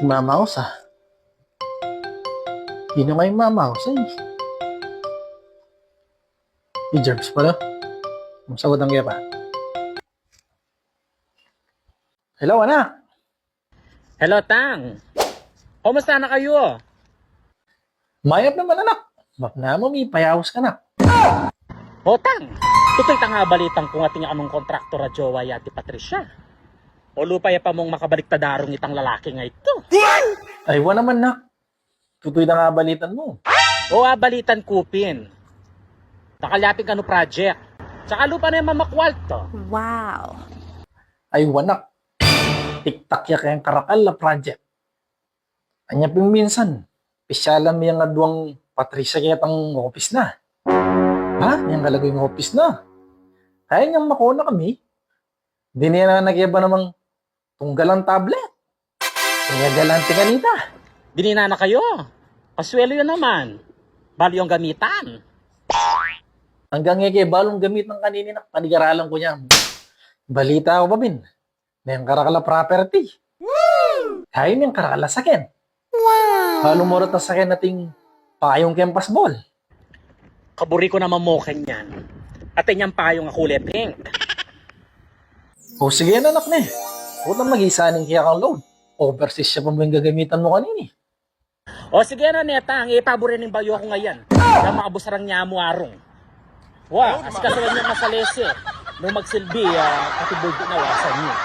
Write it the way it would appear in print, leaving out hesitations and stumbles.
Mamaos ah. Sino nga yung mamaos eh? Yung germs pala. Masagot ang kaya pa. Hello anak! Hello, Tang. Kumusta na kayo? Mayap naman anak. Map na mo, may payawos ka na. O, Tang. Tutoy tanga balitang kung ating anong kontraktor a jowa yati Patricia. O lupaya pa mong makabalik tadarong itang lalaki nga ito. Ay, wa naman na. Tutoy na nga balitan mo. O balitan kupin. Nakalapin ka no project. Tsaka lupa na yung mamakwalt to. Wow. Ay, wanak. Tiktak ya kayang karakal na project. Anya ping minsan. Pisyalan mo yung adwang Patricia kaya tang office na. Ha? Yung kalagay ng office na. Kaya niyang makuna kami. Hindi niya na nagyaba namang tunggalang tablet. Kaya galante kanita. Dinina na kayo. Paswelo yun naman. Bali yung gamitan. Hanggang nga kaya balong gamit ng kanini na panigaralan ko niya. Balita ako pa bin. Na yung karakala property. Kaya yung karakala sakin. Wow! Halong morot na sakin nating payong campus ball. Kaburi ko naman mo kanyan. At inyang payong nga kulay pink. O sige na anak na eh. Huwag na mag-isaning kaya kang load. Overseas siya pa mo yung gagamitan mo kanini. O sige na neta, ang ipaburi ng bayo ko ngayon. Kaya maabusarang niya mo arong. Wow, as kasalan niya masalese. Nung magsilbi, katibuldo na wasan niyo.